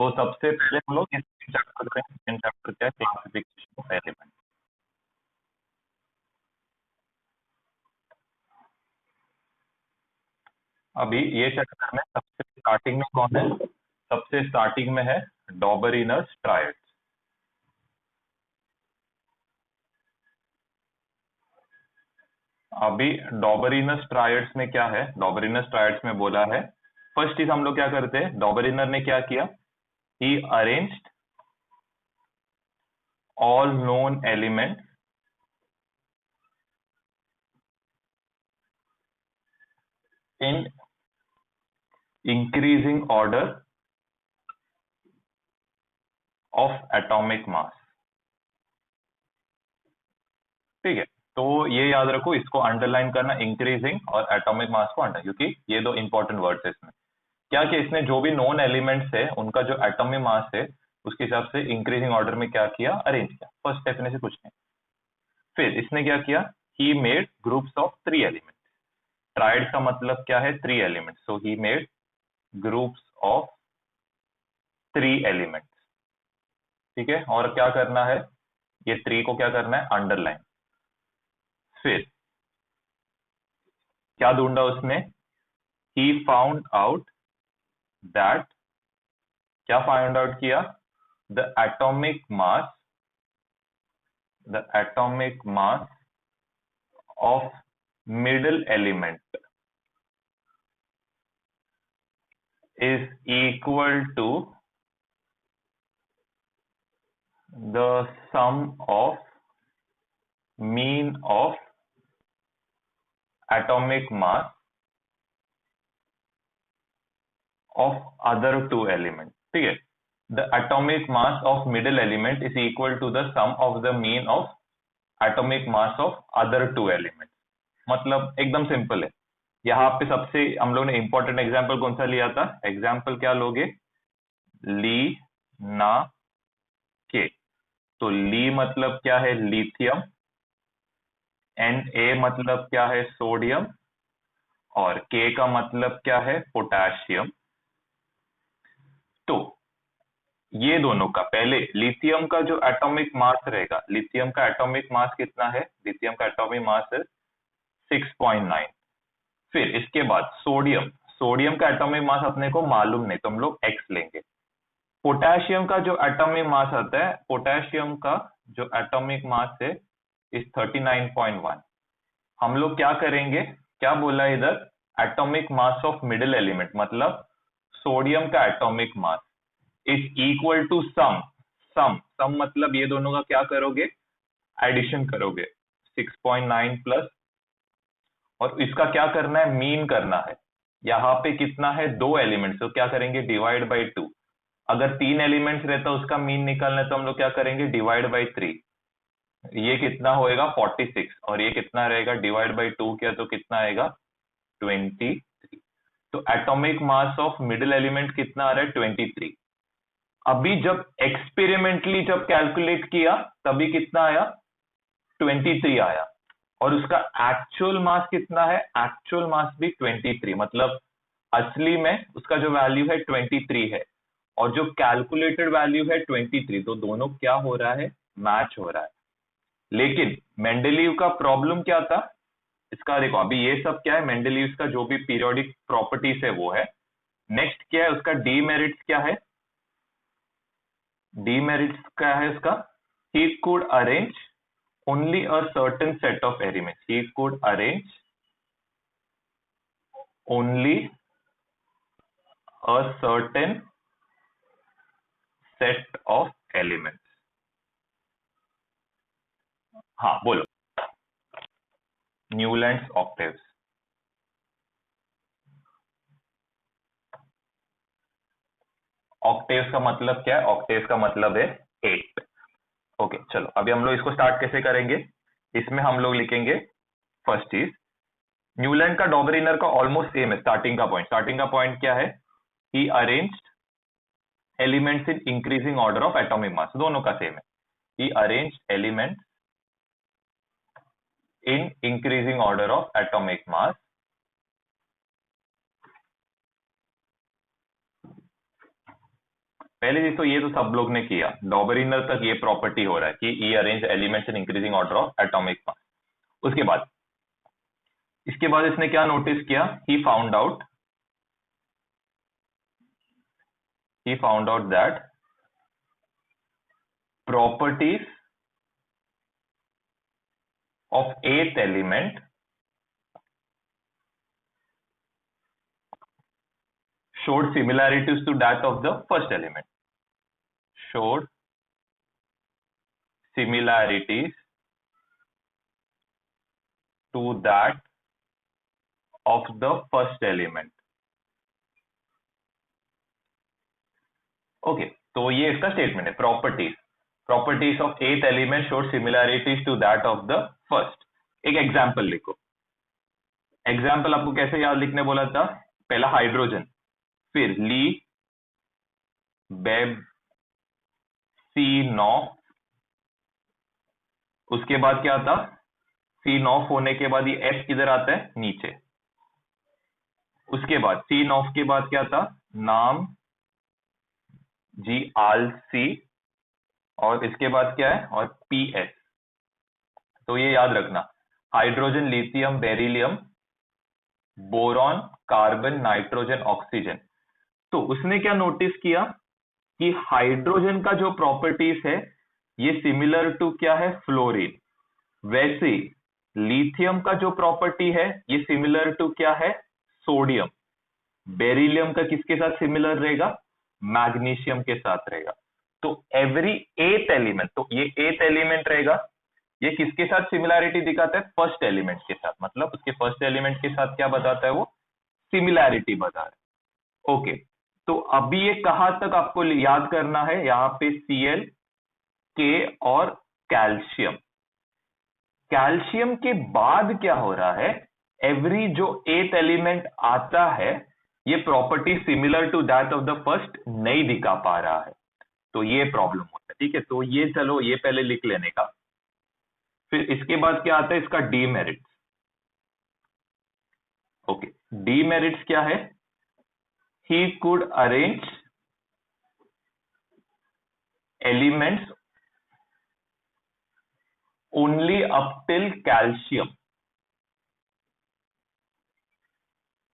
तो सबसे पहले हम लोग इस चैप्टर का सेकंड चैप्टर क्या है, क्लासिफिकेशन ऑफ एलिमेंट। अभी ये चैप्टर में सबसे स्टार्टिंग में कौन है, सबसे स्टार्टिंग में है डॉबरिनस ट्रायड्स। अभी डॉबरिनस ट्रायड्स में क्या है, डॉबरिनस ट्रायड्स में बोला है फर्स्ट चीज हम लोग क्या करते हैं, डॉबरिनर ने क्या किया, ही arranged all known elements in increasing order of atomic mass। ठीक है, तो ये याद रखो, इसको अंडरलाइन करना, इंक्रीजिंग और एटॉमिक मास को अंडर, क्योंकि ये दो इंपॉर्टेंट वर्ड्स है इसमें। क्या कि इसने जो भी नोन एलिमेंट्स है उनका जो एटॉमिक मास है उसके हिसाब से इंक्रीजिंग ऑर्डर में क्या किया, अरेंज किया। फर्स्ट डेफिनेशन कुछ नहीं। फिर इसने क्या किया, he made groups of 3 elements. Tried का मतलब क्या है, 3 elements, so he made groups of 3 elements. ठीक है, और क्या करना है, ये 3 को क्या करना है, अंडरलाइन। फिर क्या ढूंढा उसने, ही फाउंड आउट दैट, क्या फाइंड आउट किया, the atomic mass of middle element is equal to the sum of mean of atomic mass of other 2 elements। ठीक है, the atomic mass of middle element is equal to the sum of the mean of atomic mass of other 2 elements। मतलब एकदम simple है। यहाँ पे सबसे हम लोग ने इंपॉर्टेंट एग्जांपल कौन सा लिया था, एग्जांपल क्या लोगे, ली ना के। तो ली मतलब क्या है, लिथियम, Na मतलब क्या है, सोडियम, और K का मतलब क्या है, पोटेशियम। तो ये दोनों का, पहले लिथियम का जो एटॉमिक मास रहेगा, लिथियम का एटॉमिक मास कितना है, लिथियम का एटॉमिक मास है 6.9। फिर इसके बाद सोडियम, सोडियम का एटॉमिक मास अपने को मालूम नहीं, तो हम लोग x लेंगे। पोटेशियम का जो एटॉमिक मास आता है, पोटेशियम का जो एटॉमिक मास है इस 39.1। हम लोग क्या करेंगे, क्या बोला इधर, atomic mass of middle element, मतलब सोडियम का atomic mass is equal to sum, sum मतलब ये दोनों का क्या करोगे, एडिशन करोगे, 6.9 प्लस, और इसका क्या करना है, मीन करना है। यहाँ पे कितना है, 2 एलिमेंट्स, तो क्या करेंगे, डिवाइड बाई 2। अगर 3 एलिमेंट्स रहता उसका मीन निकालना है तो हम लोग क्या करेंगे, डिवाइड बाई 3। ये कितना होएगा 46, और ये कितना रहेगा, डिवाइड बाई 2 किया तो कितना आएगा 23। तो atomic mass of middle element कितना आ रहा है, 23। अभी जब एक्सपेरिमेंटली जब कैलकुलेट किया तभी कितना आया, 23 आया, और उसका एक्चुअल मास कितना है, एक्चुअल मास भी 23, मतलब असली में उसका जो वैल्यू है 23 है, और जो कैलकुलेटेड वैल्यू है 23, तो दोनों क्या हो रहा है, मैच हो रहा है। लेकिन मेंडेलीव का प्रॉब्लम क्या था, इसका देखो, अभी ये सब क्या है, मेंडेलीव का जो भी पीरियोडिक प्रॉपर्टीज है वो है। नेक्स्ट क्या है उसका, डीमेरिट्स क्या है, डीमेरिट्स क्या है इसका, he could arrange only a certain set of elements, he could arrange only a certain set of elements। हाँ बोलो, न्यूलैंड्स ऑक्टेव्स। ऑक्टेव्स का मतलब क्या है, ऑक्टेव्स का मतलब है 8। ओके चलो, अभी हम लोग इसको स्टार्ट कैसे करेंगे, इसमें हम लोग लिखेंगे फर्स्ट चीज, न्यूलैंड का डॉबरिनर का ऑलमोस्ट सेम है। स्टार्टिंग का पॉइंट क्या है, he arranged elements in increasing order of atomic mass, दोनों का सेम है, he arranged elements in increasing order of atomic mass पहले चीज तो ये तो सब लोग ने किया, डॉबरिनर तक ये प्रॉपर्टी हो रहा है कि he arrange elements in increasing order of atomic mass. इसके बाद इसने क्या नोटिस किया, he found out that properties of eighth element showed similarities to that of the first element, showed similarities to that of the first element। Okay, तो ये इसका statement है, properties of eighth element showed similarities to that of the first. एक example लिखो। Example आपको कैसे याद लिखने बोला था, पहला हाइड्रोजन, फिर ली बेब C9, उसके बाद क्या था, C9 होने के बाद ये F किधर आता है, नीचे। उसके बाद C9 के बाद क्या था, नाम जी आल सी, और इसके बाद क्या है, और PS। तो ये याद रखना, hydrogen, lithium, beryllium, boron, carbon, nitrogen, oxygen. तो उसने क्या नोटिस किया कि हाइड्रोजन का जो प्रॉपर्टीज है ये सिमिलर टू क्या है, फ्लोरीन। वैसे लिथियम का जो प्रॉपर्टी है ये सिमिलर टू क्या है, सोडियम। बेरिलियम का किसके साथ सिमिलर रहेगा, मैग्नीशियम के साथ रहेगा। तो एवरी एथ एलिमेंट, तो ये एथ एलिमेंट रहेगा, ये किसके साथ सिमिलैरिटी दिखाता है, फर्स्ट एलिमेंट के साथ। मतलब उसके फर्स्ट एलिमेंट के साथ क्या बताता है, वो सिमिलैरिटी बता रहा है। ओके, तो अभी ये कहां तक आपको याद करना है, यहां पे Cl, K और कैल्शियम। कैल्शियम के बाद क्या हो रहा है, एवरी जो एथ एलिमेंट आता है ये property similar to that of the first नहीं दिखा पा रहा है, तो ये प्रॉब्लम होता है। ठीक है, तो ये चलो ये पहले लिख लेने का। फिर इसके बाद क्या आता है, इसका डीमेरिट्स। ओके, डीमेरिट्स क्या है, he could arrange elements only up till calcium.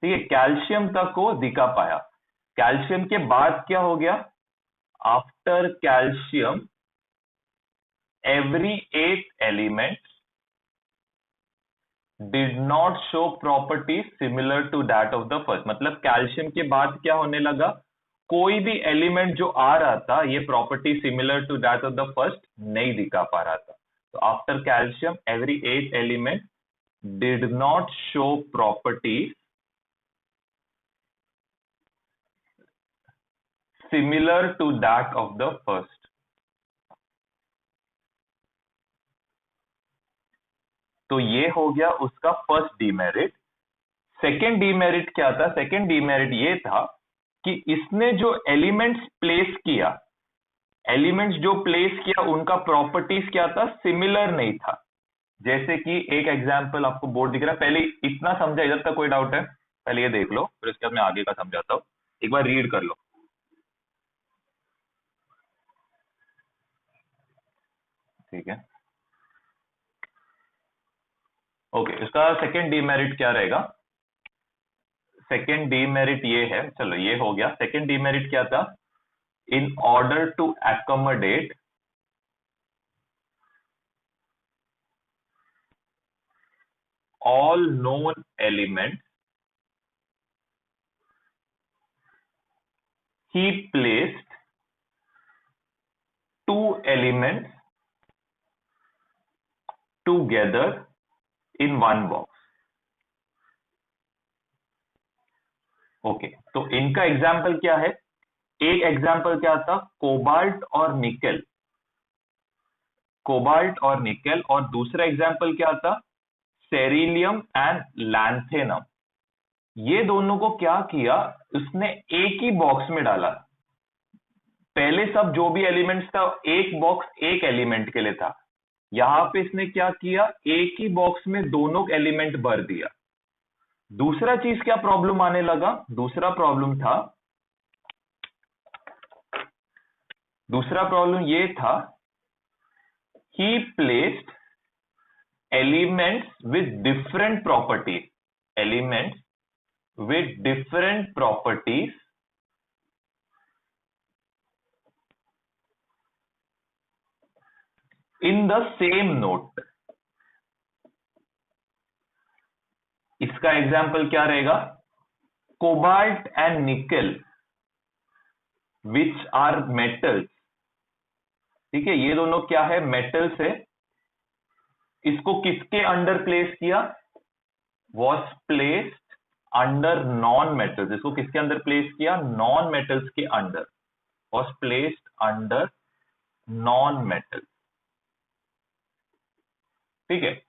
ठीक है, कैल्शियम तक को दिखा पाया, कैल्शियम के बाद क्या हो गया, after calcium every eighth element did not show property similar to that of the first. मतलब कैल्शियम के बाद क्या होने लगा, कोई भी एलिमेंट जो आ रहा था ये property similar to that of the first नहीं दिखा पा रहा था। तो after calcium every eighth element did not show property similar to that of the first. तो ये हो गया उसका फर्स्ट डीमेरिट। सेकेंड डीमेरिट क्या था, सेकेंड डीमेरिट ये था कि इसने जो एलिमेंट्स प्लेस किया, एलिमेंट्स जो प्लेस किया उनका प्रॉपर्टीज क्या था, सिमिलर नहीं था। जैसे कि एक एग्जांपल आपको बोर्ड दिख रहा है, पहले इतना समझा, इधर तक कोई डाउट है, पहले ये देख लो फिर इसके बाद मैं आगे का समझाता हूं, एक बार रीड कर लो। ठीक है, ओके, इसका सेकेंड डीमेरिट क्या रहेगा, सेकेंड डीमेरिट ये है, चलो ये हो गया। सेकेंड डीमेरिट क्या था, in order to accommodate all known elements, he placed two elements together in one box। Okay, तो इनका एग्जाम्पल क्या है, एक एग्जाम्पल क्या था, कोबाल्ट और निकेल, कोबाल्ट और निकेल, और दूसरा एग्जाम्पल क्या था, सेरिलियम एंड लैंथेनम। ये दोनों को क्या किया, उसने एक ही बॉक्स में डाला। पहले सब जो भी एलिमेंट्स था एक बॉक्स एक एलिमेंट के लिए था, यहां पे इसने क्या किया, एक ही बॉक्स में दोनों एलिमेंट भर दिया। दूसरा चीज क्या प्रॉब्लम आने लगा, दूसरा प्रॉब्लम था दूसरा प्रॉब्लम ये था, he placed elements with different properties, elements with different properties in the same node. इसका एग्जाम्पल क्या रहेगा? कोबाल्ट एंड निकल विच आर मेटल्स, ठीक है, ये दोनों क्या है? मेटल्स है। इसको किसके अंडर प्लेस किया? Was placed under non metals. इसको किसके अंदर प्लेस किया? नॉन मेटल्स के under, was placed under non metals, ठीक है।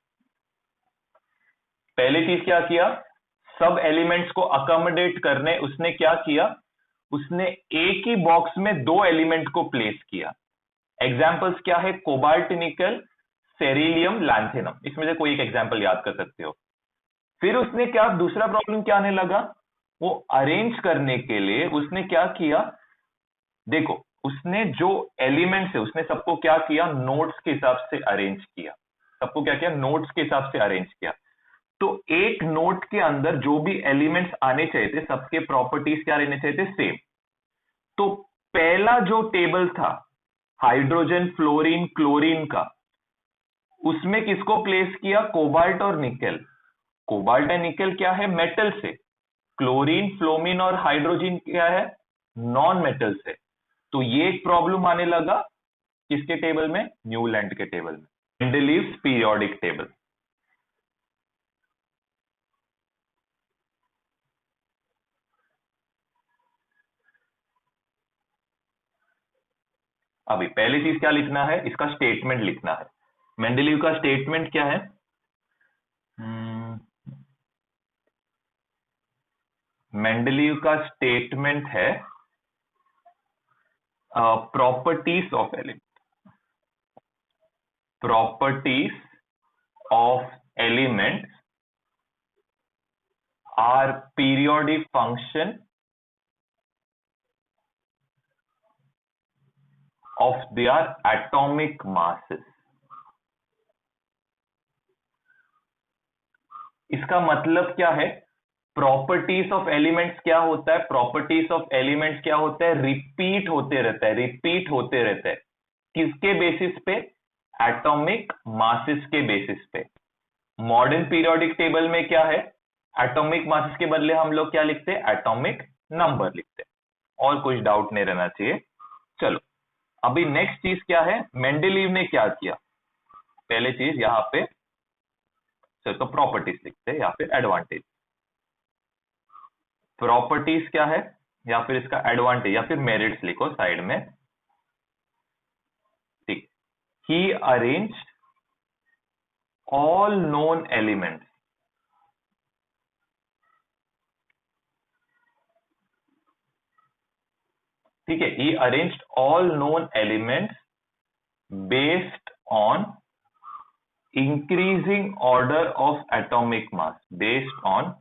पहली चीज क्या किया? सब एलिमेंट्स को अकोमोडेट करने उसने क्या किया? उसने एक ही बॉक्स में दो एलिमेंट को प्लेस किया। एग्जाम्पल्स क्या है? कोबाल्ट निकल, सेरिलियम, लैंथेनम, इसमें से कोई एक एग्जाम्पल याद कर सकते हो। फिर उसने क्या, दूसरा प्रॉब्लम क्या आने लगा? वो अरेंज करने के लिए उसने क्या किया? देखो, उसने जो एलिमेंट्स है उसने सबको क्या किया? नोड्स के हिसाब से अरेंज किया। सबको क्या किया? नोड्स के हिसाब से अरेंज किया। तो एक नोड के अंदर जो भी एलिमेंट्स आने चाहिए थे, सबके प्रॉपर्टीज क्या रहने चाहिए थे? सेम। तो पहला जो टेबल था हाइड्रोजन, फ्लोरीन, क्लोरीन का, उसमें किसको प्लेस किया? कोबाल्ट और निकल। कोबाल्ट एंड निकल क्या है? मेटल से। क्लोरीन, फ्लोमीन और हाइड्रोजन क्या है? नॉन मेटल से। तो ये एक प्रॉब्लम आने लगा किसके टेबल में? न्यूलैंड के टेबल में, मेंडलीव्स पीरियोडिक टेबल। अभी पहली चीज क्या लिखना है? इसका स्टेटमेंट लिखना है। मेंडलीव का स्टेटमेंट क्या है? मेंडलीव का स्टेटमेंट है properties of element, properties of elements are periodic function of their atomic masses। इसका मतलब क्या है? प्रॉपर्टीज ऑफ एलिमेंट्स क्या होता है? प्रॉपर्टीज ऑफ एलिमेंट्स क्या होता है? रिपीट होते रहता है, रिपीट होते रहता है। किसके बेसिस पे? एटॉमिक मासेस के बेसिस पे। मॉडर्न पीरियोडिक टेबल में क्या है? एटॉमिक मासेस के बदले हम लोग क्या लिखते हैं? एटॉमिक नंबर लिखते हैं। और कुछ डाउट नहीं रहना चाहिए। चलो, अभी नेक्स्ट चीज क्या है? मेंडलीव ने क्या किया? पहले चीज यहां पे तो प्रॉपर्टीज लिखते हैं या फिर एडवांटेज। प्रॉपर्टीज क्या है या फिर इसका एडवांटेज या फिर मेरिट्स लिखो साइड में, ठीक। He arrange all known elements, ठीक है। He arranged all known elements based on increasing order of atomic mass, based on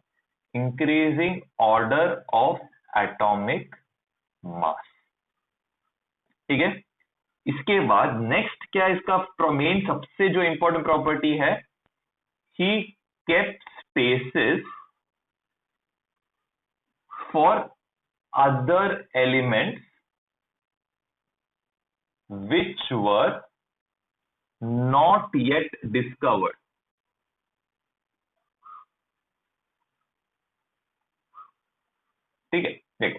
increasing order of atomic mass, ठीक है। इसके बाद नेक्स्ट क्या इसका मेन सबसे जो इंपॉर्टेंट प्रॉपर्टी है? He kept spaces for other elements which were not yet discovered, ठीक है। देखो,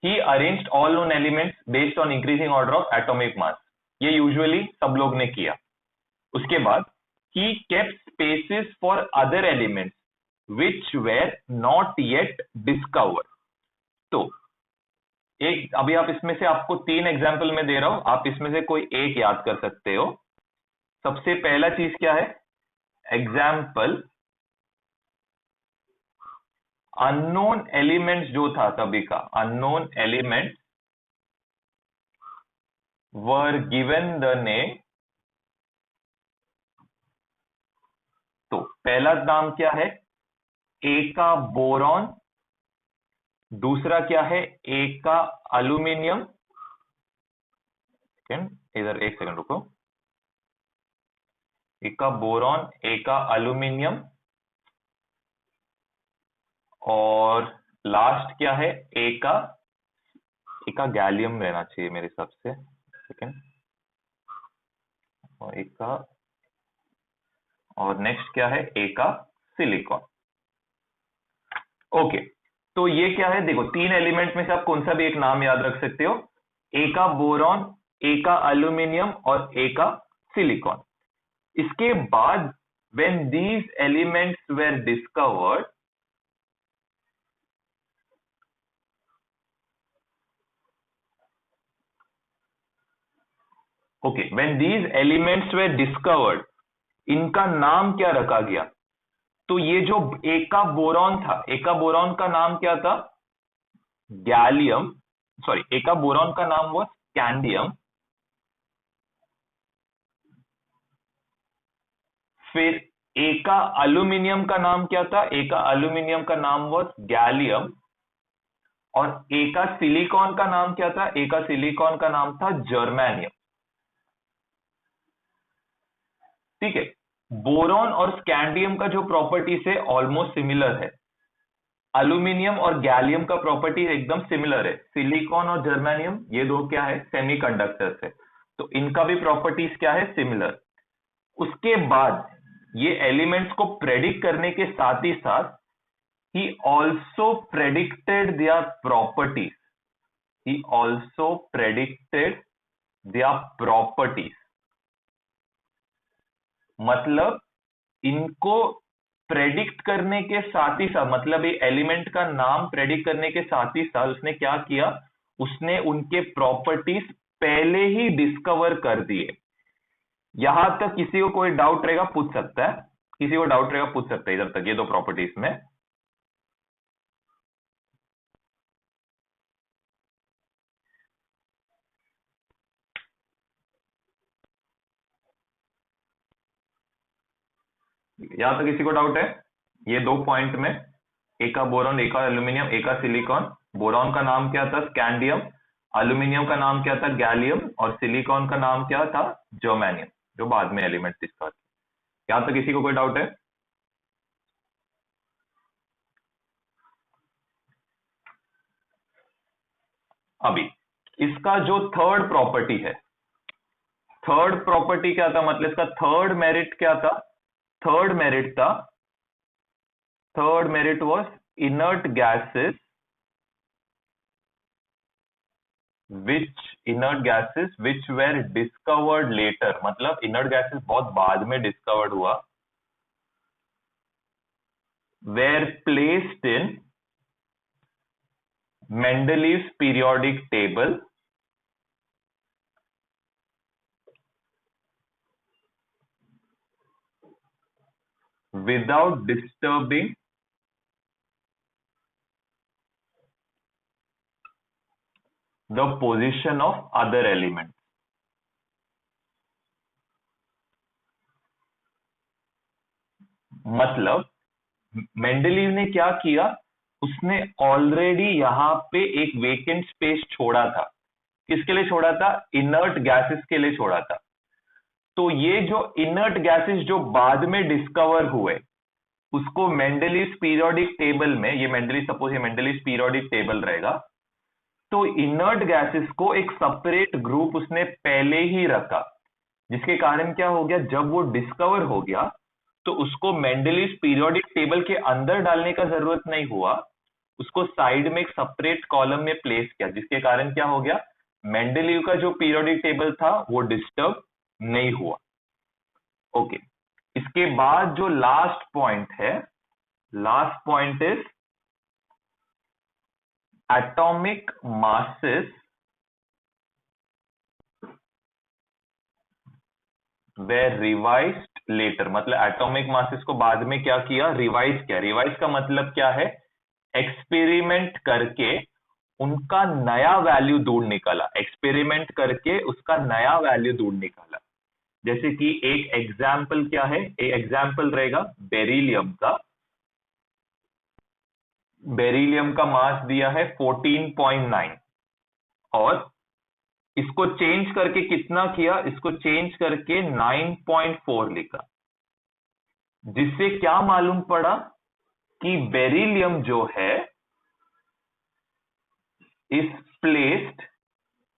he arranged all known elements based on increasing order of atomic mass, ये यूजुअली सब लोग ने किया। उसके बाद he kept spaces for other elements which were not yet discovered। तो एक, अभी आप इसमें से, आपको तीन एग्जाम्पल में दे रहा हूं, आप इसमें से कोई एक याद कर सकते हो। सबसे पहला चीज क्या है? एग्जाम्पल, अननोन एलिमेंट्स जो था सभी का, unknown elements were given the name. तो पहला नाम क्या है? ए का बोरॉन, दूसरा क्या है? ए का अल्यूमिनियम, सेकंड, इधर एक सेकंड रुको। एक का बोरॉन, एक का अल्यूमिनियम, और लास्ट क्या है, एक का गैलियम रहना चाहिए मेरे हिसाब से। सेकंड, और एक का, और नेक्स्ट क्या है, एक का सिलिकॉन। ओके, तो ये क्या है, देखो तीन एलिमेंट में से आप कौन सा भी एक नाम याद रख सकते हो, एक का बोरॉन, एक का अल्यूमिनियम और एक का सिलिकॉन। इसके बाद when these elements were discovered, okay, when these elements were discovered, इनका नाम क्या रखा गया। तो ये जो एक का बोरॉन था, एक का बोरॉन का नाम क्या था, गैलियम, सॉरी, एक का बोरॉन का नाम वो स्कैंडियम, फिर एक का अल्यूमिनियम का नाम क्या था, एक का अल्यूमिनियम का नाम वो गैलियम, और एक का सिलिकॉन का नाम क्या था, एक का सिलिकॉन का नाम था जर्मेनियम। ठीक है, बोरॉन और स्कैंडियम का जो प्रॉपर्टीज है ऑलमोस्ट सिमिलर है, अल्यूमिनियम और गैलियम का प्रॉपर्टी एकदम सिमिलर है, सिलिकॉन और जर्मेनियम ये दो क्या है, सेमीकंडक्टर्स है, तो इनका भी प्रॉपर्टीज क्या है, सिमिलर। उसके बाद ये एलिमेंट्स को प्रेडिक्ट करने के साथ ही साथ he also predicted their properties, he also predicted their properties, मतलब इनको प्रेडिक्ट करने के साथ ही साथ, मतलब ये एलिमेंट का नाम प्रेडिक्ट करने के साथ ही साथ उसने क्या किया, उसने उनके प्रॉपर्टीज पहले ही डिस्कवर कर दिए। यहां तक किसी को कोई डाउट रहेगा पूछ सकता है, किसी को डाउट रहेगा पूछ सकता है इधर तक, ये दो प्रॉपर्टीज में। यहां तक किसी को डाउट है, ये दो पॉइंट में, एक का बोरॉन, एक का एल्यूमिनियम, एक का सिलिकॉन। बोरॉन का नाम क्या था, स्कैंडियम, एल्यूमिनियम का नाम क्या था, गैलियम, और सिलिकॉन का नाम क्या था, जर्मेनियम, जो बाद में एलिमेंट डिस्कवर। यहां तक किसी को कोई डाउट है। अभी इसका जो थर्ड प्रॉपर्टी है, थर्ड प्रॉपर्टी क्या था, मतलब इसका थर्ड मेरिट क्या था, थर्ड मेरिट था, third merit was inert gases inert gases which were discovered later, मतलब inert gases बहुत बाद में डिस्कवर्ड हुआ, were placed in Mendeleev's periodic table without disturbing the position of other elements। मतलब Mendeleev ने क्या किया, उसने ऑलरेडी यहां पे एक वेकेंट स्पेस छोड़ा था, किसके लिए छोड़ा था, इनर्ट गैसेस के लिए छोड़ा था। तो ये जो इनर्ट गैसेस जो बाद में डिस्कवर हुए, उसको मेंडलीव पीरियोडिक टेबल में, ये मेंडलीव, सपोज ये मेंडलीव पीरियोडिक टेबल रहेगा, तो इनर्ट गैसेस को एक सेपरेट ग्रुप उसने पहले ही रखा, जिसके कारण क्या हो गया, जब वो डिस्कवर हो गया तो उसको मेंडलीव पीरियोडिक टेबल के अंदर डालने का जरूरत नहीं हुआ, उसको साइड में एक सेपरेट कॉलम में प्लेस किया, जिसके कारण क्या हो गया, मेंडलीव का जो पीरियोडिक टेबल था वो डिस्टर्ब नहीं हुआ। ओके, इसके बाद जो लास्ट पॉइंट है, last point is atomic masses were revised later, मतलब एटॉमिक मासेस को बाद में क्या किया, रिवाइज किया। रिवाइज का मतलब क्या है, एक्सपेरिमेंट करके उनका नया वैल्यू ढूंढ निकाला, एक्सपेरिमेंट करके उसका नया वैल्यू ढूंढ निकाला। जैसे कि एक एग्जाम्पल क्या है, एक एग्जाम्पल रहेगा बेरिलियम का, बेरिलियम का मास दिया है 14.9, और इसको चेंज करके कितना किया, इसको चेंज करके 9.4 लिखा, जिससे क्या मालूम पड़ा कि बेरिलियम जो है इज प्लेस्ड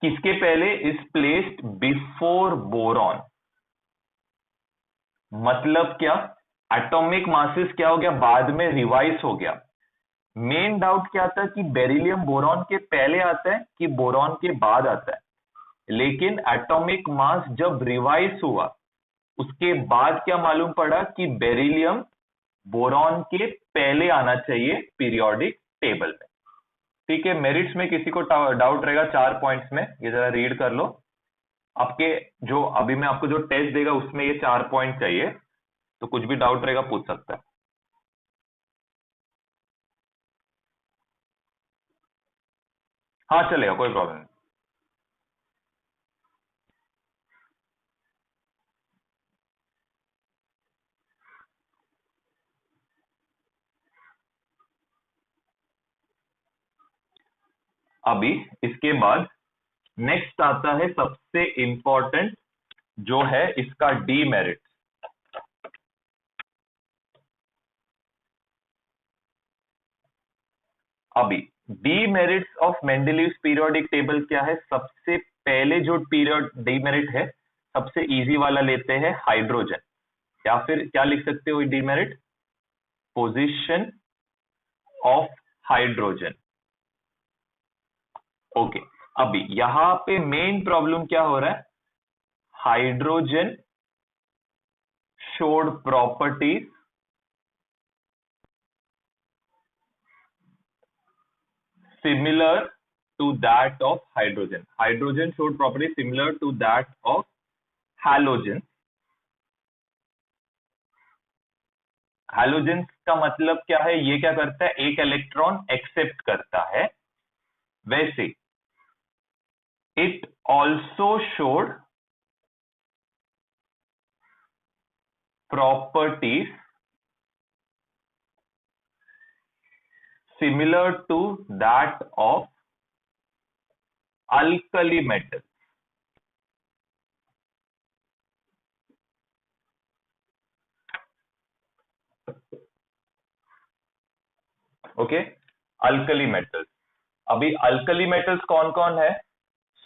किसके पहले, इज प्लेस्ड बिफोर बोरॉन। मतलब क्या, एटॉमिक मासेस क्या हो गया, बाद में रिवाइज हो गया। मेन डाउट क्या था कि बेरिलियम बोरॉन के पहले आता है कि बोरॉन के बाद आता है, लेकिन एटॉमिक मास जब रिवाइज हुआ उसके बाद क्या मालूम पड़ा कि बेरिलियम बोरॉन के पहले आना चाहिए पीरियोडिक टेबल में। ठीक है, मेरिट्स में किसी को डाउट रहेगा 4 पॉइंट्स में, ये जरा रीड कर लो। आपके जो अभी मैं आपको जो टेस्ट देगा उसमें ये 4 पॉइंट चाहिए, तो कुछ भी डाउट रहेगा पूछ सकता है। हाँ चलेगा, कोई प्रॉब्लम नहीं। अभी इसके बाद नेक्स्ट आता है सबसे इंपॉर्टेंट, जो है इसका डीमेरिट। अभी demerits of Mendeleev's periodic table क्या है, सबसे पहले जो पीरियड डीमेरिट है, सबसे इजी वाला लेते हैं, हाइड्रोजन, या फिर क्या लिख सकते हो demerit, position of hydrogen. Okay, अभी यहां पे मेन प्रॉब्लम क्या हो रहा है, hydrogen showed properties similar to that of hydrogen. Hydrogen showed properties similar to that of halogen. Halogens का मतलब क्या है, ये क्या करता है, एक इलेक्ट्रॉन एक्सेप्ट करता है। वैसे it also showed properties similar to that of alkali metals. Okay, alkali metals. अभी अल्कली मेटल्स कौन कौन है,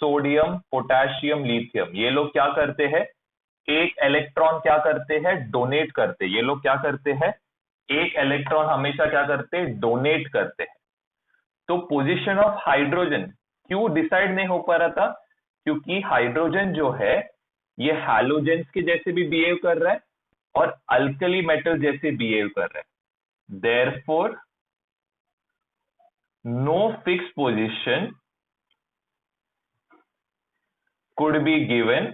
सोडियम, पोटेशियम, लिथियम। ये लोग क्या करते हैं, एक इलेक्ट्रॉन क्या करते हैं, डोनेट करते हैं। ये लोग क्या करते हैं, एक इलेक्ट्रॉन हमेशा क्या करते हैं, डोनेट करते हैं। तो पोजीशन ऑफ हाइड्रोजन क्यों डिसाइड नहीं हो पा रहा था, क्योंकि हाइड्रोजन जो है ये हैलोजेंस के जैसे भी बिहेव कर रहा है और अल्कली मेटल जैसे बिहेव कर रहा है। Therefore no fixed position could be given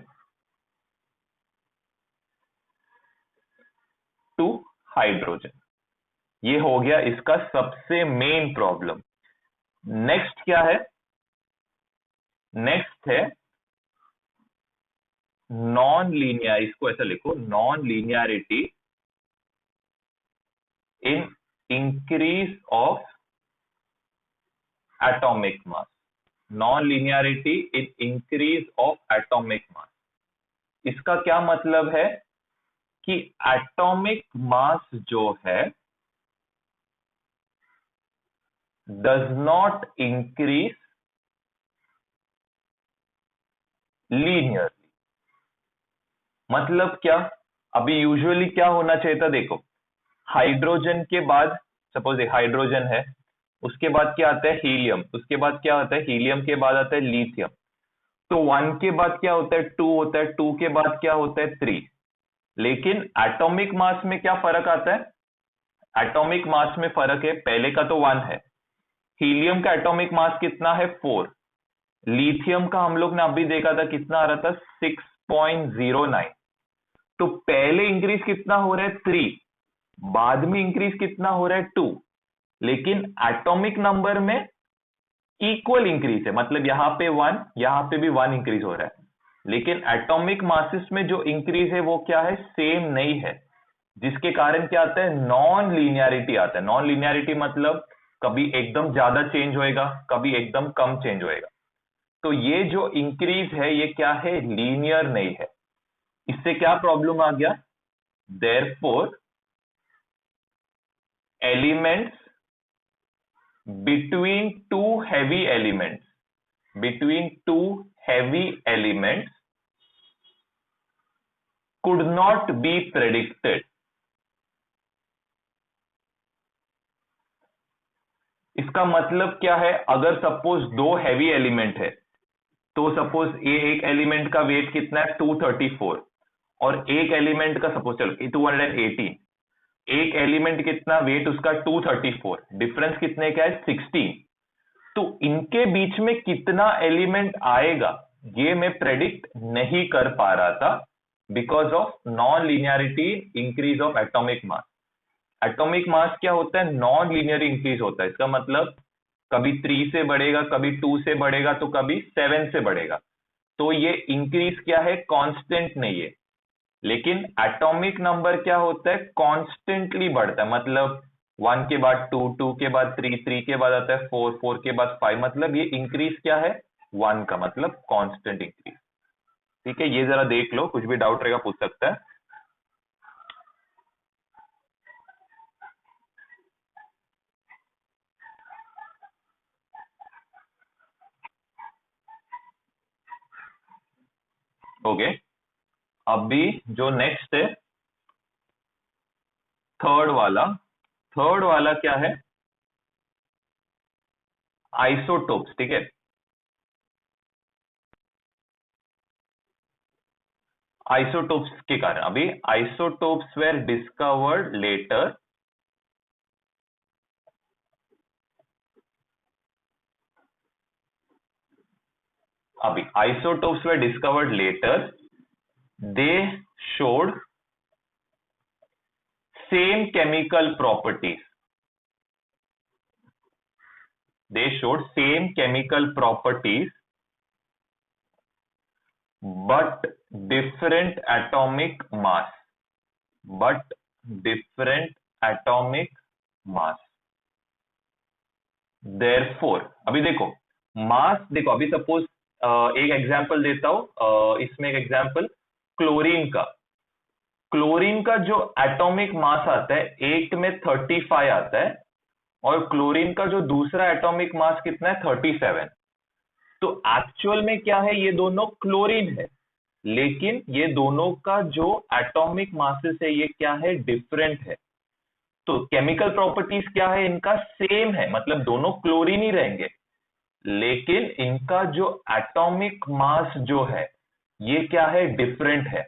to hydrogen। ये हो गया इसका सबसे मेन प्रॉब्लम। नेक्स्ट क्या है, नेक्स्ट है नॉन लीनियर, इसको ऐसा लिखो, non linearity in increase of atomic mass. Non linearity in increase of atomic मास, इसका क्या मतलब है कि एटॉमिक मास जो है does not increase linearly। मतलब क्या, अभी यूजुअली क्या होना चाहिए था, देखो हाइड्रोजन के बाद सपोज हाइड्रोजन है, उसके बाद क्या आता है, हीलियम, उसके बाद क्या आता है, हीलियम के बाद आता है लिथियम। तो 1 के बाद क्या होता है, 2 होता है, 2 के बाद क्या होता है, 3। लेकिन एटॉमिक मास में क्या फर्क आता है, एटॉमिक मास में फर्क है, पहले का तो 1 है, हीलियम का एटॉमिक मास कितना है, 4। लिथियम का हम लोग ने अभी देखा था कितना आ रहा था, 6.09। तो पहले इंक्रीज कितना हो रहा है, 3, बाद में इंक्रीज कितना हो रहा है, 2। लेकिन एटॉमिक नंबर में इक्वल इंक्रीज है, मतलब यहां पे 1, यहां पे भी 1 इंक्रीज हो रहा है। लेकिन एटॉमिक मासेस में जो इंक्रीज है वो क्या है, सेम नहीं है, जिसके कारण क्या आता है, नॉन लीनियरिटी आता है। नॉन लीनियरिटी मतलब कभी एकदम ज्यादा चेंज होएगा, कभी एकदम कम चेंज होएगा। तो ये जो इंक्रीज है ये क्या है, लीनियर नहीं है। इससे क्या प्रॉब्लम आ गया, therefore elements between two heavy elements could not be predicted। इसका मतलब क्या है, अगर सपोज दो हैवी एलिमेंट है, तो सपोज ये एक एलिमेंट का वेट कितना है 234 और एक एलिमेंट का सपोज चलो 218, एक एलिमेंट कितना वेट उसका 234, डिफरेंस कितने का है 16। तो इनके बीच में कितना एलिमेंट आएगा ये मैं प्रेडिक्ट नहीं कर पा रहा था because of non linearity increase of atomic mass. Atomic mass क्या होता है, नॉन लीनियर इंक्रीज होता है। इसका मतलब कभी 3 से बढ़ेगा, कभी 2 से बढ़ेगा, तो कभी 7 से बढ़ेगा। तो ये इंक्रीज क्या है, कांस्टेंट नहीं है। लेकिन एटॉमिक नंबर क्या होता है, कॉन्स्टेंटली बढ़ता है। मतलब 1 के बाद 2, 2 के बाद 3, 3 के बाद आता है 4, 4 के बाद 5, मतलब ये इंक्रीज क्या है 1 का, मतलब कांस्टेंट इंक्रीज। ठीक है, ये जरा देख लो, कुछ भी डाउट रहेगा पूछ सकता है। ओके, अभी जो नेक्स्ट है थर्ड वाला क्या है, आइसोटोप्स। ठीक है, आइसोटोप्स के कारण अभी isotopes were discovered later they showed same chemical properties but different atomic mass। therefore अभी देखो मास, देखो अभी सपोज एक एग्जांपल देता हूं, इसमें एक एग्जांपल क्लोरीन का जो एटॉमिक मास आता है एक में 35 आता है और क्लोरीन का जो दूसरा एटॉमिक मास कितना है 37। तो एक्चुअल में क्या है, ये दोनों क्लोरीन है, लेकिन ये दोनों का जो एटॉमिक मासेस है ये क्या है, डिफरेंट है। तो केमिकल प्रॉपर्टीज क्या है, इनका सेम है, मतलब दोनों क्लोरीन ही रहेंगे, लेकिन इनका जो एटॉमिक मास जो है ये क्या है, डिफरेंट है।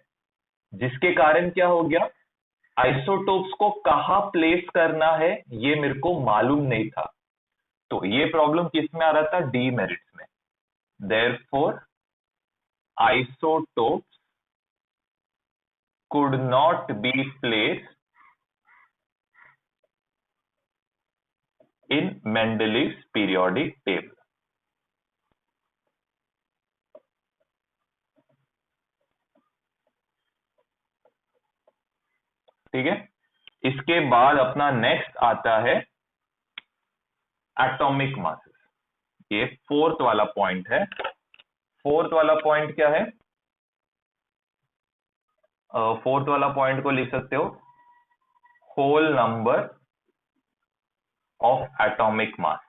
जिसके कारण क्या हो गया, आइसोटोप्स को कहां प्लेस करना है ये मेरे को मालूम नहीं था। तो ये प्रॉब्लम किस में आ रहा था, डीमेरिट्स में। Therefore isotopes could not be placed in Mendeleev's periodic table। ठीक है, इसके बाद अपना नेक्स्ट आता है एटॉमिक मासेस। ये फोर्थ वाला पॉइंट है। फोर्थ वाला पॉइंट क्या है, फोर्थ वाला पॉइंट को लिख सकते हो whole number of atomic mass.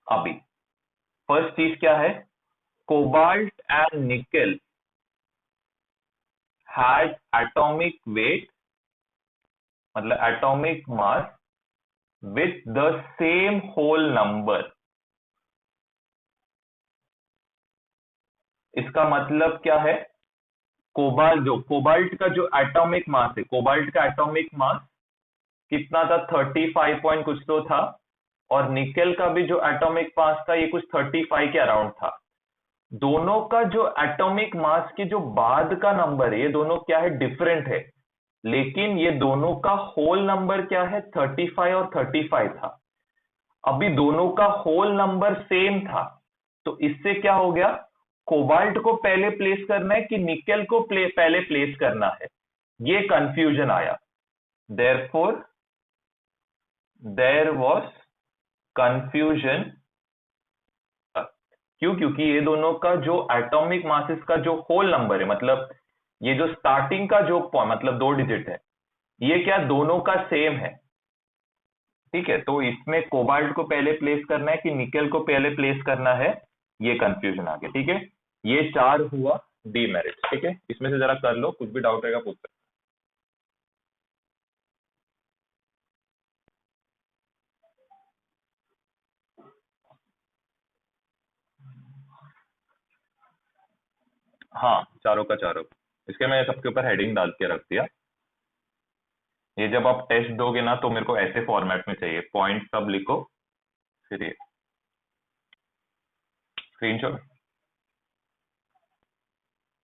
अभी फर्स्ट चीज क्या है, cobalt and nickel had atomic weight, मतलब atomic mass with the same whole number. इसका मतलब क्या है, कोबाल्ट का जो एटॉमिक मास है, कोबाल्ट का एटॉमिक मास कितना था 35 पॉइंट कुछ तो था, और निकेल का भी जो एटॉमिक मास था ये कुछ 35 के अराउंड था। दोनों का जो एटॉमिक मास की जो बाद का नंबर है ये दोनों क्या है, डिफरेंट है, लेकिन ये दोनों का होल नंबर क्या है 35 और 35 था। अभी दोनों का होल नंबर सेम था, तो इससे क्या हो गया, कोबाल्ट को पहले प्लेस करना है कि निकेल को पहले प्लेस करना है, ये कंफ्यूजन आया। Therefore there was confusion. क्यों? क्योंकि ये दोनों का जो एटॉमिक मासेस का जो होल नंबर है, मतलब ये जो स्टार्टिंग का जो मतलब 2 डिजिट है, ये क्या दोनों का सेम है। ठीक है, तो इसमें कोबाल्ट को पहले प्लेस करना है कि निकेल को पहले प्लेस करना है, ये कंफ्यूजन आ गया। ठीक है, ये 4 हुआ डीमेरिट। ठीक है, इसमें से जरा कर लो, कुछ भी डाउट रहेगा पूछ सकते। हाँ, चारों का चारों। इसके मैं सबके ऊपर हेडिंग डाल के रख दिया। ये जब आप टेस्ट दोगे ना तो मेरे को ऐसे फॉर्मेट में चाहिए, पॉइंट सब लिखो, फिर ये स्क्रीनशॉट।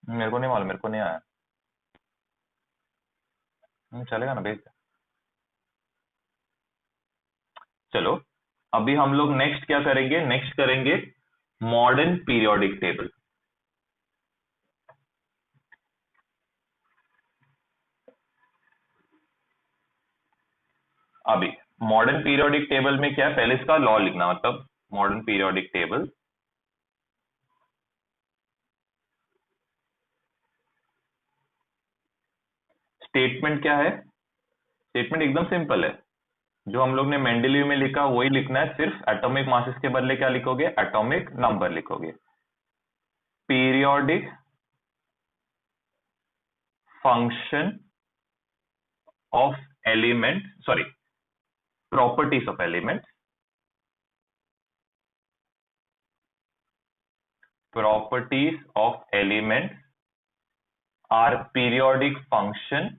मेरे को नहीं मालूम, मेरे को नहीं आया। चलेगा ना, भेज दे। चलो, अभी हम लोग नेक्स्ट क्या करेंगे, नेक्स्ट करेंगे मॉडर्न पीरियोडिक टेबल। अभी मॉडर्न पीरियोडिक टेबल में क्या है, पहले इसका लॉ लिखना, मतलब मॉडर्न पीरियोडिक टेबल। स्टेटमेंट क्या है? स्टेटमेंट एकदम सिंपल है, जो हम लोग ने मेंडलीव में लिखा वही लिखना है, सिर्फ एटॉमिक मासेस के बदले क्या लिखोगे, एटॉमिक नंबर लिखोगे। Periodic function of element, sorry, properties of element, properties of elements are periodic function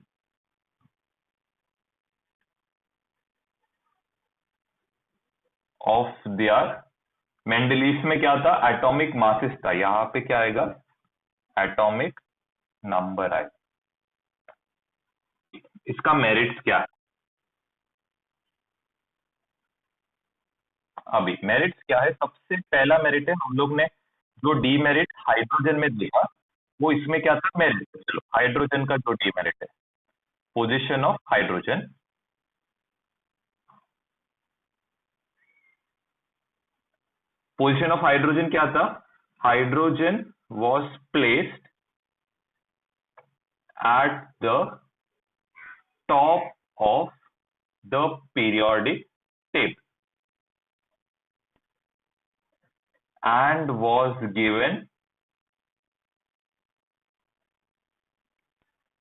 of their, Mendeleev में क्या था, एटॉमिक मासेस था, यहां पे क्या आएगा, एटॉमिक नंबर आए। इसका मेरिट्स क्या है? अभी मेरिट्स क्या है, सबसे पहला मेरिट है, हम लोग ने जो डी मेरिट हाइड्रोजन में देखा, वो इसमें क्या था, मेरिट। चलो, हाइड्रोजन का जो डी मेरिट है, position of hydrogen. Position of hydrogen क्या था, hydrogen was placed at the top of the periodic table and was given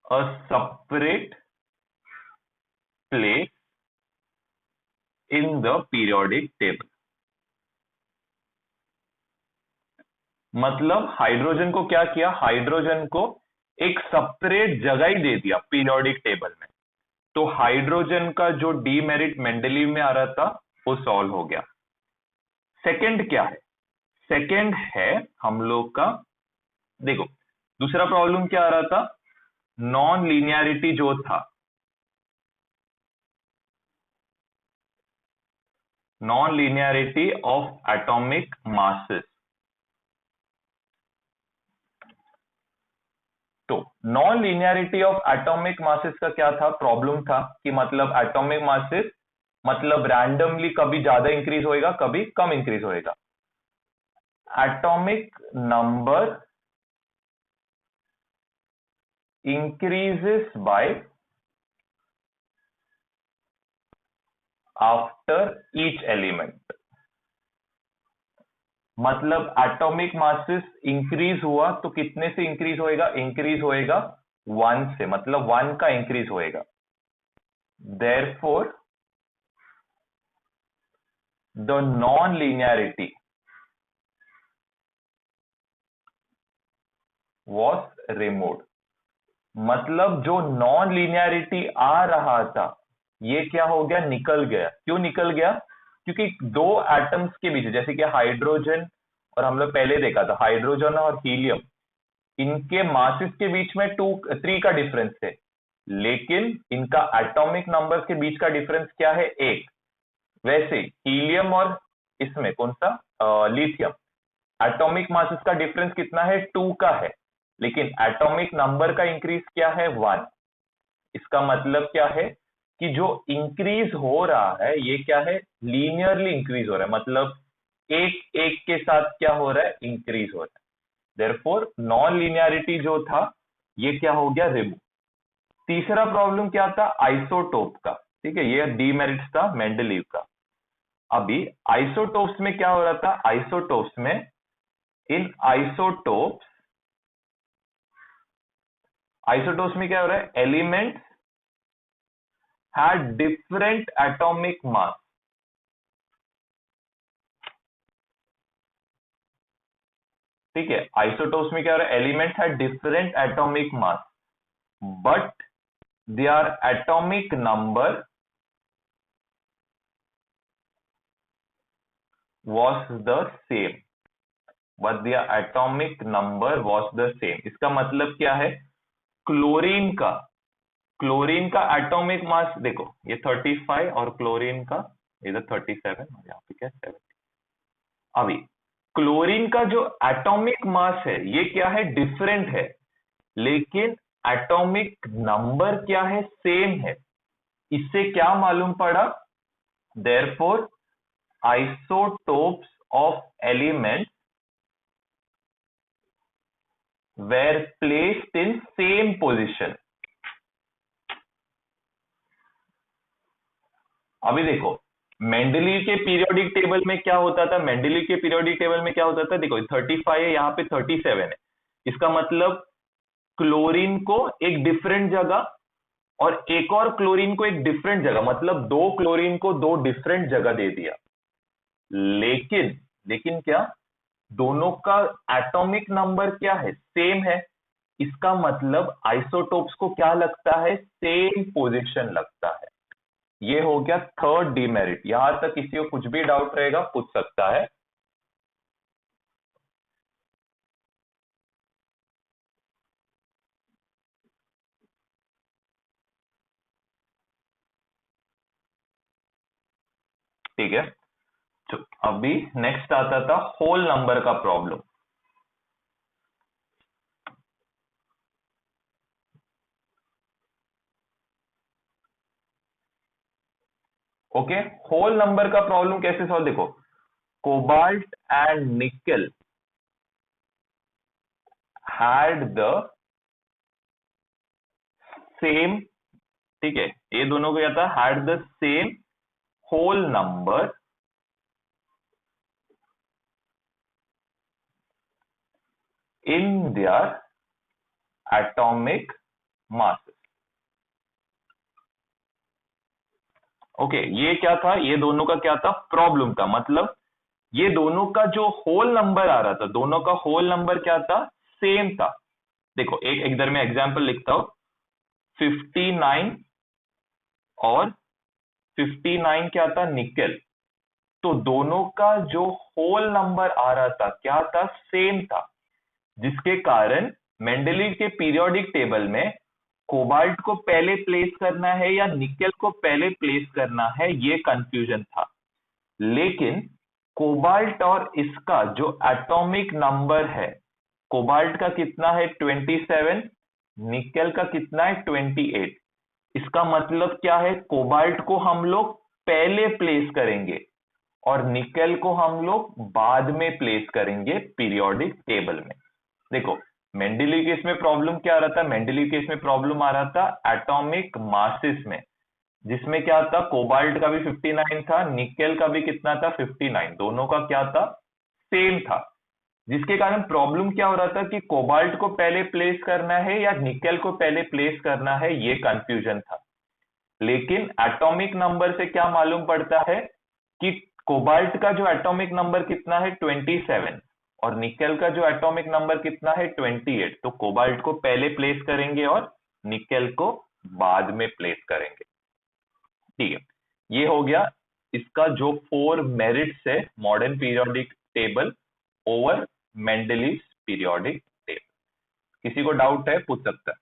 a separate place in the periodic table। मतलब हाइड्रोजन को क्या किया, हाइड्रोजन को एक सेपरेट जगह ही दे दिया पीरियोडिक टेबल में। तो हाइड्रोजन का जो डीमेरिट मेंडलीव में आ रहा था वो सॉल्व हो गया। सेकंड क्या है, सेकंड है हम लोग का, देखो दूसरा प्रॉब्लम क्या आ रहा था, नॉन लीनियरिटी जो था, non linearity of atomic masses. तो non linearity of atomic masses का क्या था, प्रॉब्लम था कि मतलब एटॉमिक मासेस मतलब रैंडमली कभी ज्यादा इंक्रीज होएगा, कभी कम इंक्रीज होएगा। Atomic number increases by after each element. मतलब एटॉमिक मासेस इंक्रीज हुआ तो कितने से इंक्रीज होएगा, इंक्रीज होएगा 1 से, मतलब 1 का इंक्रीज होएगा। Therefore the non linearity was removed. मतलब जो नॉन लीनियरिटी आ रहा था ये क्या हो गया, निकल गया। क्यों निकल गया, क्योंकि दो एटम्स के बीच, जैसे कि हाइड्रोजन और हम लोग पहले देखा था हाइड्रोजन और हीलियम, इनके मासेस के बीच में 3 का डिफरेंस है, लेकिन इनका एटॉमिक नंबर्स के बीच का डिफरेंस क्या है, 1। वैसे हीलियम और इसमें कौन सा, लिथियम, एटॉमिक मासेस का डिफरेंस कितना है, 2 का है, लेकिन एटॉमिक नंबर का इंक्रीज क्या है, 1। इसका मतलब क्या है कि जो इंक्रीज हो रहा है ये क्या है, लीनियरली इंक्रीज हो रहा है, मतलब एक एक के साथ क्या हो रहा है, इंक्रीज हो रहा है। देयरफॉर नॉन लीनियरिटी जो था ये क्या हो गया, रिमूव। तीसरा प्रॉब्लम क्या था, आइसोटोप का। ठीक है, ये डीमेरिट्स था मेंडलीव का। अभी आइसोटोप्स में क्या हो रहा था, आइसोटोप्स में इन आइसोटोप्स में क्या हो रहा है, elements had different atomic mass. ठीक है, आइसोटोप्स में क्या हो रहा है, elements had different atomic mass but their atomic number was the same, but their atomic number was the same। इसका मतलब क्या है, क्लोरीन का एटॉमिक मास देखो, ये 35 और क्लोरीन का इधर 37 और यहाँ पे क्या 70। अभी क्लोरीन का जो एटॉमिक मास है ये क्या है, डिफरेंट है, लेकिन एटॉमिक नंबर क्या है, सेम है। इससे क्या मालूम पड़ा, therefore isotopes of elements were placed in same position। अभी देखो, मेंडलीव के पीरियोडिक टेबल में क्या होता था, मेंडलीव के पीरियोडिक टेबल में क्या होता था, देखो 35 है, यहाँ पे 37 है। इसका मतलब क्लोरीन को एक डिफरेंट जगह और एक और क्लोरीन को एक डिफरेंट जगह, मतलब दो क्लोरीन को दो डिफरेंट जगह दे दिया। लेकिन क्या, दोनों का एटॉमिक नंबर क्या है, सेम है। इसका मतलब आइसोटोप्स को क्या लगता है, सेम पोजीशन लगता है। ये हो गया थर्ड डीमेरिट। यहां तक किसी को कुछ भी डाउट रहेगा पूछ सकता है। ठीक है, तो अभी नेक्स्ट आता था होल नंबर का प्रॉब्लम। ओके, होल नंबर का प्रॉब्लम कैसे सॉल्व, देखो cobalt and nickel had the same. ठीक है, ये दोनों को क्या था, had the same whole number in their atomic masses। Okay, ये क्या था, ये दोनों का क्या था, प्रॉब्लम का मतलब ये दोनों का जो होल नंबर आ रहा था, दोनों का होल नंबर क्या था, सेम था। देखो एक इधर में एग्जांपल लिखता हूं, 59 और 59 क्या था, निकेल। तो दोनों का जो होल नंबर आ रहा था क्या था, सेम था, जिसके कारण मेंडलीव के पीरियोडिक टेबल में कोबाल्ट को पहले प्लेस करना है या निकेल को पहले प्लेस करना है, ये कंफ्यूजन था। लेकिन कोबाल्ट और इसका जो एटॉमिक नंबर है, कोबाल्ट का कितना है 27, निकेल का कितना है 28। इसका मतलब क्या है, कोबाल्ट को हम लोग पहले प्लेस करेंगे और निकेल को हम लोग बाद में प्लेस करेंगे पीरियोडिक टेबल में। देखो मेंडलीव केस में प्रॉब्लम क्या आ रहा था, मेंडलीव केस में प्रॉब्लम आ रहा था एटॉमिक मासेस में, जिसमें क्या था, कोबाल्ट का भी 59 था, निकेल का भी कितना था 59, दोनों का क्या था, सेम था। जिसके कारण प्रॉब्लम क्या हो रहा था कि कोबाल्ट को पहले प्लेस करना है या निकेल को पहले प्लेस करना है, ये कंफ्यूजन था। लेकिन एटॉमिक नंबर से क्या मालूम पड़ता है कि कोबाल्ट का जो एटॉमिक नंबर कितना है 27 और निकेल का जो एटॉमिक नंबर कितना है 28। तो कोबाल्ट को पहले प्लेस करेंगे और निकेल को बाद में प्लेस करेंगे। ठीक है, ये हो गया इसका जो 4 मेरिट्स है modern periodic table over Mendeleev periodic table. किसी को डाउट है पूछ सकता है।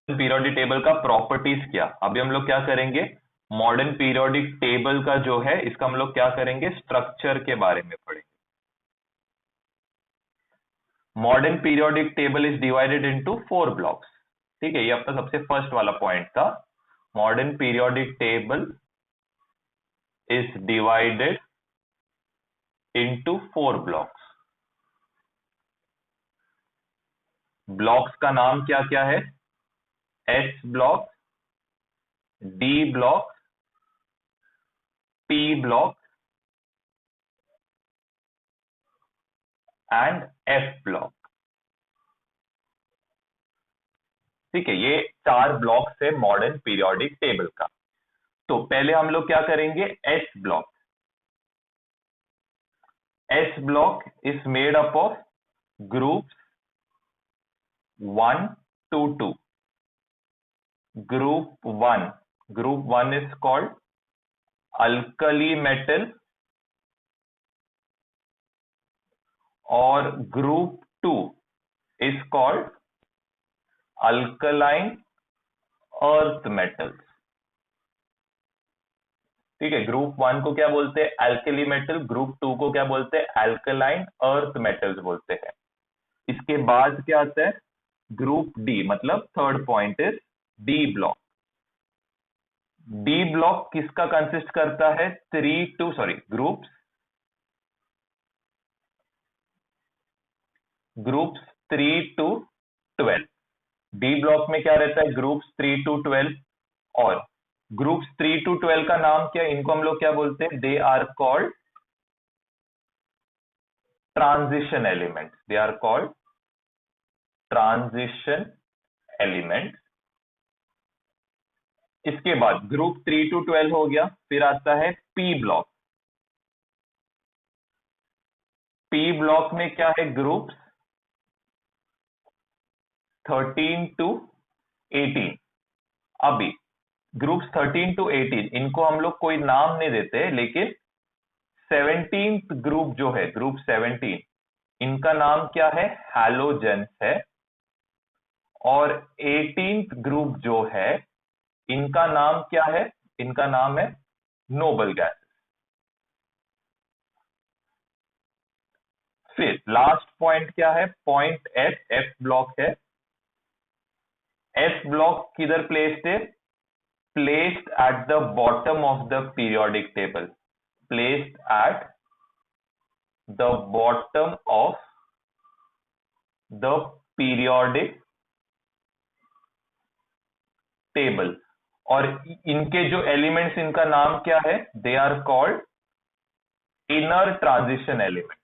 पीरियोडिक टेबल का प्रॉपर्टीज क्या, अभी हम लोग क्या करेंगे, मॉडर्न पीरियोडिक टेबल का जो है इसका हम लोग क्या करेंगे, स्ट्रक्चर के बारे में पढ़ेंगे। Modern periodic table is divided into 4 blocks. ठीक है, ये अपना सबसे फर्स्ट वाला पॉइंट था। modern periodic table is divided into 4 blocks. Blocks का नाम क्या क्या है? S block, D block, P block and F block. ठीक है, ये 4 ब्लॉक्स है मॉडर्न पीरियोडिक टेबल का. तो पहले हम लोग क्या करेंगे? S block. S block is made up of groups 1 to 2. Group 1 is called alkali metal, और group 2 is called alkaline earth metals. ठीक है, ग्रुप 1 को क्या बोलते हैं? Alkali metal. ग्रुप 2 को क्या बोलते हैं? एल्कलाइन अर्थ मेटल्स बोलते हैं. इसके बाद क्या आता है? ग्रुप डी, मतलब third point is D block. D block किसका कंसिस्ट करता है? Groups 3 to 12. डी ब्लॉक में क्या रहता है? Groups 3 to 12. और ग्रुप्स 3 to 12 का नाम क्या? इनको हम लोग क्या बोलते हैं? They are called transition elements. They are called transition elements. इसके बाद ग्रुप 3 to 12 हो गया. फिर आता है पी ब्लॉक. पी ब्लॉक में क्या है? Groups 13 to 18. अभी ग्रुप्स 13 to 18 इनको हम लोग कोई नाम नहीं देते, लेकिन 17th ग्रुप जो है, ग्रुप 17, इनका नाम क्या है? हैलोजेंस है. और 18th ग्रुप जो है, इनका नाम क्या है? इनका नाम है नोबल गैसेस. फिर लास्ट पॉइंट क्या है? Point F. एफ ब्लॉक है. एफ ब्लॉक किधर प्लेस्ड है? Placed at the bottom of the periodic table. Placed at the bottom of the periodic table. और इनके जो एलिमेंट्स, इनका नाम क्या है? They are called inner transition element.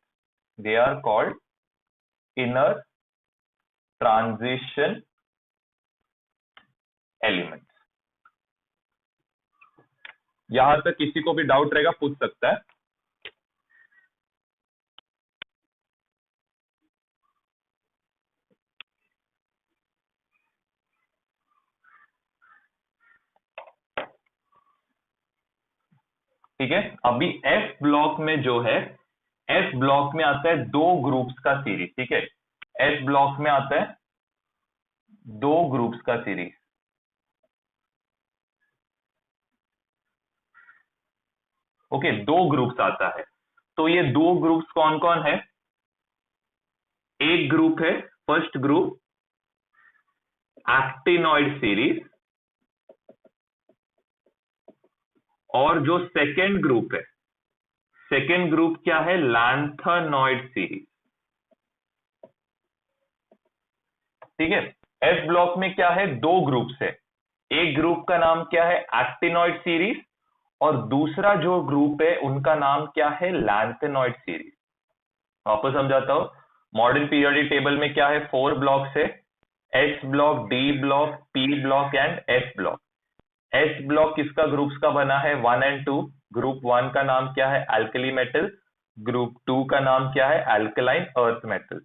They are called inner transition elements. यहां तक किसी को भी डाउट रहेगा, पूछ सकता है. ठीक है, अभी एफ ब्लॉक में जो है, एफ ब्लॉक में आता है 2 ग्रुप्स का सीरीज. ठीक है, एफ ब्लॉक में आता है 2 ग्रुप्स का सीरीज. ओके, 2 ग्रुप्स आता है. तो ये 2 ग्रुप्स कौन कौन है? एक ग्रुप है, फर्स्ट ग्रुप एक्टिनॉइड सीरीज, और जो सेकेंड ग्रुप है, सेकेंड ग्रुप क्या है? Lanthanoid series. ठीक है, एफ ब्लॉक में क्या है? 2 ग्रुप्स है. एक ग्रुप का नाम क्या है? Actinoid series. और दूसरा जो ग्रुप है, उनका नाम क्या है? Lanthanoid series. वापस समझाता हूं. मॉडर्न पीरियोडिक टेबल में क्या है? 4 ब्लॉक्स है. S block, D block, P block and F block. S block किसका ग्रुप्स का बना है? 1 and 2. ग्रुप 1 का नाम क्या है? Alkali metal. ग्रुप 2 का नाम क्या है? Alkaline earth metal.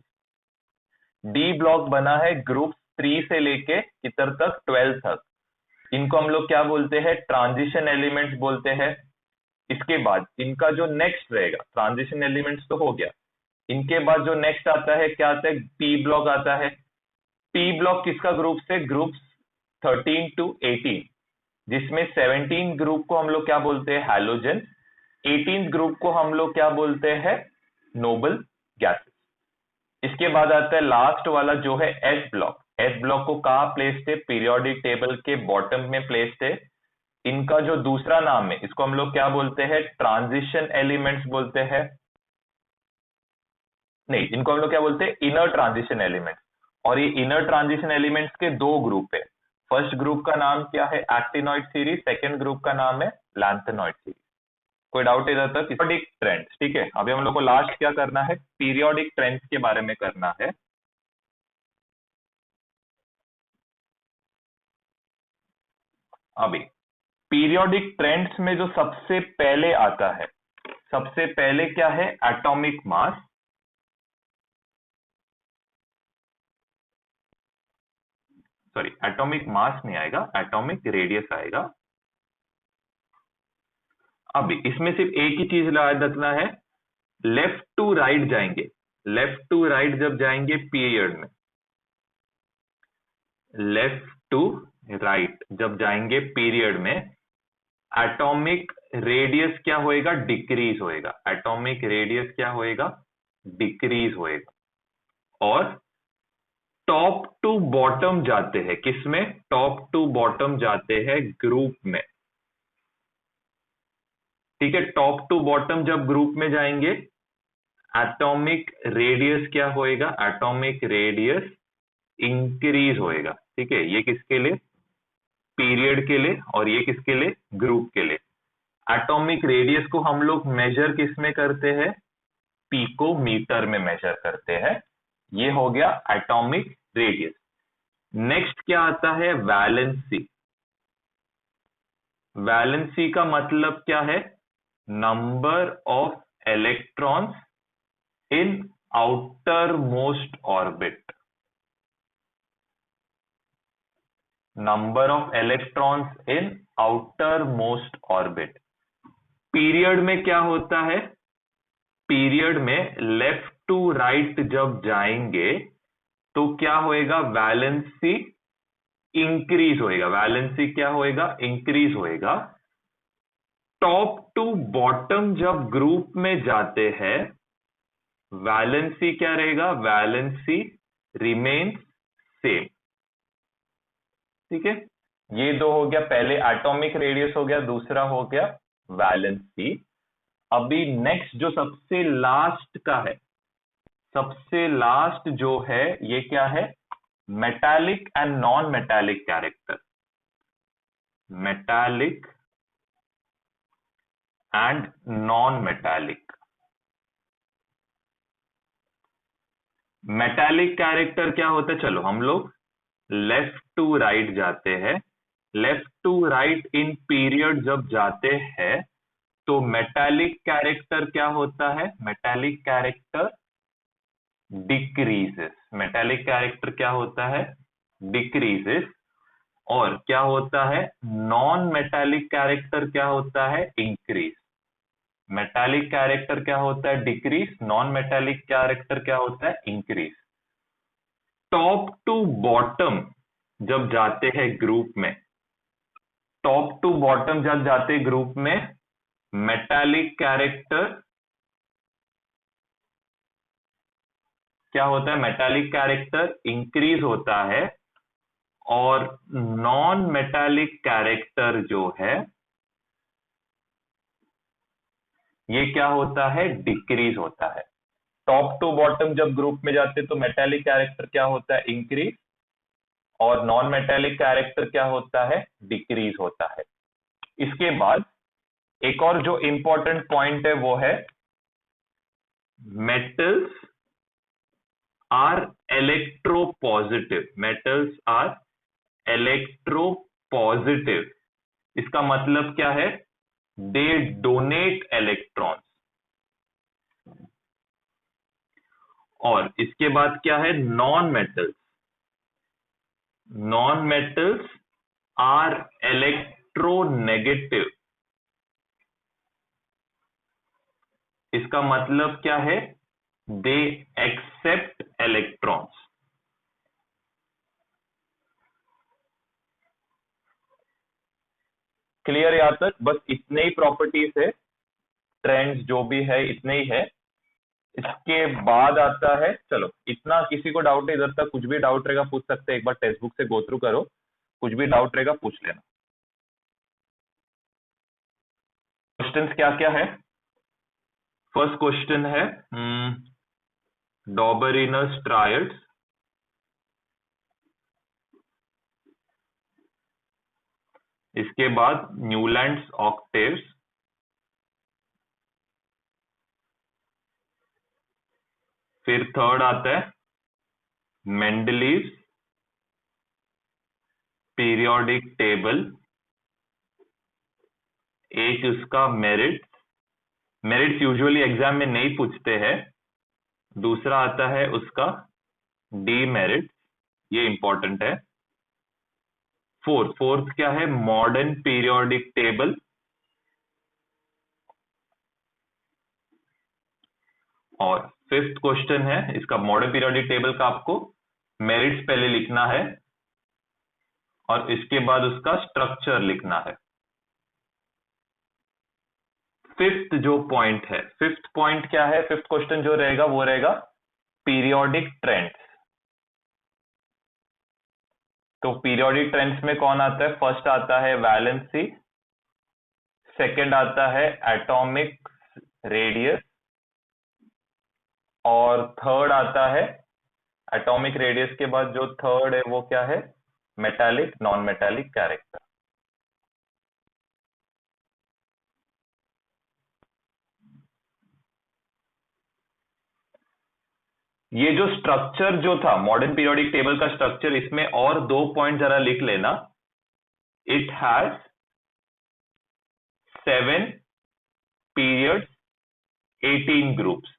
D block बना है ग्रुप 3 से लेके किधर तक? 12 तक. इनको हम लोग क्या बोलते हैं? ट्रांजिशन एलिमेंट्स बोलते हैं. इसके बाद इनका जो नेक्स्ट रहेगा, ट्रांजिशन एलिमेंट्स तो हो गया, इनके बाद जो नेक्स्ट आता है क्या आता है? पी ब्लॉक आता है. पी ब्लॉक किसका ग्रुप से? ग्रुप 13 to 18, जिसमें 17 ग्रुप को हम लोग क्या बोलते हैं? हैलोजन. 18 ग्रुप को हम लोग क्या बोलते हैं? Noble gases. इसके बाद आता है लास्ट वाला जो है एस ब्लॉक. एस ब्लॉक को कहां प्लेस्ड है? पीरियोडिक टेबल के बॉटम में प्लेस्ड है. इनका जो दूसरा नाम है इसको हम लोग क्या बोलते हैं, ट्रांजिशन एलिमेंट्स बोलते हैं। नहीं, इनको हम लोग क्या बोलते हैं, इनर ट्रांजिशन एलिमेंट्स। और ये इनर ट्रांजिशन एलिमेंट्स के दो ग्रुप है। फर्स्ट ग्रुप का नाम क्या है, एक्टिनॉइड सीरीज। सेकेंड ग्रुप का नाम है लैंथेनॉइड सीरीज। कोई डाउट इधर तक? पीरियोडिक ट्रेंड्स, ठीक है। अभी हम लोग को लास्ट क्या करना है, पीरियोडिक ट्रेंड्स के बारे में करना है। अभी पीरियोडिक ट्रेंड्स में जो सबसे पहले आता है, सबसे पहले क्या है, atomic mass. Sorry, atomic mass नहीं आएगा, एटॉमिक रेडियस आएगा। अभी इसमें सिर्फ एक ही चीज याद रखना है, लेफ्ट टू राइट जाएंगे। लेफ्ट टू राइट जब जाएंगे पीरियड में, लेफ्ट टू राइट जब जाएंगे पीरियड में, एटॉमिक रेडियस क्या होएगा, डिक्रीज होएगा। एटॉमिक रेडियस क्या होएगा, डिक्रीज होएगा। और टॉप टू बॉटम जाते हैं, किसमें, टॉप टू बॉटम जाते हैं ग्रुप में, ठीक है। टॉप टू बॉटम जब ग्रुप में जाएंगे, एटॉमिक रेडियस क्या होएगा, एटॉमिक रेडियस इंक्रीज होएगा, ठीक है। ये किसके लिए, पीरियड के लिए, और ये किसके लिए, ग्रुप के लिए। एटॉमिक रेडियस को हम लोग मेजर किस में करते हैं, पिकोमीटर में मेजर करते हैं। ये हो गया एटॉमिक रेडियस। नेक्स्ट क्या आता है, वैलेंसी। वैलेंसी का मतलब क्या है, number of electrons in outer most orbit. Number of electrons in outer most orbit. Period में क्या होता है, पीरियड में लेफ्ट टू राइट जब जाएंगे तो क्या होएगा, वैलेंसी इंक्रीज होएगा। वैलेंसी क्या होएगा, इंक्रीज होएगा। टॉप टू बॉटम जब ग्रुप में जाते हैं, वैलेंसी क्या रहेगा, वैलेंसी रिमेन्स सेम, ठीक है। ये दो हो गया, पहले एटॉमिक रेडियस हो गया, दूसरा हो गया वैलेंसी। अभी नेक्स्ट जो सबसे लास्ट का है, सबसे लास्ट जो है ये क्या है, metallic and non metallic character. Metallic and non metallic. Metallic character क्या होता है, चलो हम लोग लेफ्ट टू राइट जाते हैं। Left to right in period जब जाते हैं तो मेटालिक कैरेक्टर क्या होता है, metallic character decreases. Metallic character क्या होता है, डिक्रीजेस। और क्या होता है, नॉन मेटालिक कैरेक्टर क्या होता है, इंक्रीज। मेटालिक कैरेक्टर क्या होता है, डिक्रीज। नॉन मेटालिक कैरेक्टर क्या होता है, इंक्रीज। टॉप टू बॉटम जब जाते हैं ग्रुप में, टॉप टू बॉटम जब जाते हैं ग्रुप में, मेटालिक कैरेक्टर क्या होता है, मेटालिक कैरेक्टर इंक्रीज होता है। और नॉन मेटालिक कैरेक्टर जो है ये क्या होता है, डिक्रीज होता है। टॉप टू बॉटम जब ग्रुप में जाते हैं तो मेटालिक कैरेक्टर क्या होता है, इंक्रीज। और नॉन मेटालिक कैरेक्टर क्या होता है, डिक्रीज होता है। इसके बाद एक और जो इंपॉर्टेंट पॉइंट है वो है, metals are electropositive. Metals are electropositive. इसका मतलब क्या है, दे डोनेट इलेक्ट्रॉन्स। और इसके बाद क्या है, non metals. Non metals are electronegative. इसका मतलब क्या है, दे एक्सेप्ट इलेक्ट्रॉन्स। क्लियर यहां तक? बस इतने ही प्रॉपर्टीज है, ट्रेंड्स जो भी है इतने ही है। इसके बाद आता है, चलो इतना, किसी को डाउट है इधर तक, कुछ भी डाउट रहेगा पूछ सकते हैं, एक बार टेक्स्ट बुक से गो थ्रू करो, कुछ भी डाउट रहेगा पूछ लेना। क्वेश्चंस क्या क्या है? फर्स्ट क्वेश्चन है डॉबरिनस ट्रायड्स, इसके बाद न्यूलैंड्स ऑक्टेव्स, फिर थर्ड आता है मेंडलीव्स पीरियोडिक टेबल, एक उसका मेरिट्स यूजुअली एग्जाम में नहीं पूछते हैं, दूसरा आता है उसका डीमेरिट्स, ये इंपॉर्टेंट है। फोर्थ क्या है? मॉडर्न पीरियोडिक टेबल, और फिफ्थ क्वेश्चन है इसका मॉडर्न पीरियोडिक टेबल का आपको मेरिट्स पहले लिखना है और इसके बाद उसका स्ट्रक्चर लिखना है। फिफ्थ जो पॉइंट है, फिफ्थ पॉइंट क्या है? फिफ्थ क्वेश्चन जो रहेगा वो रहेगा पीरियोडिक ट्रेंड्स। तो पीरियोडिक ट्रेंड्स में कौन आता है? फर्स्ट आता है वैलेंसी, सेकंड आता है एटॉमिक रेडियस, और थर्ड आता है एटॉमिक रेडियस के बाद जो थर्ड है वो क्या है? Metallic non metallic character. ये जो स्ट्रक्चर जो था मॉडर्न पीरियोडिक टेबल का स्ट्रक्चर, इसमें और 2 पॉइंट जरा लिख लेना। It has 7 periods, 18 groups.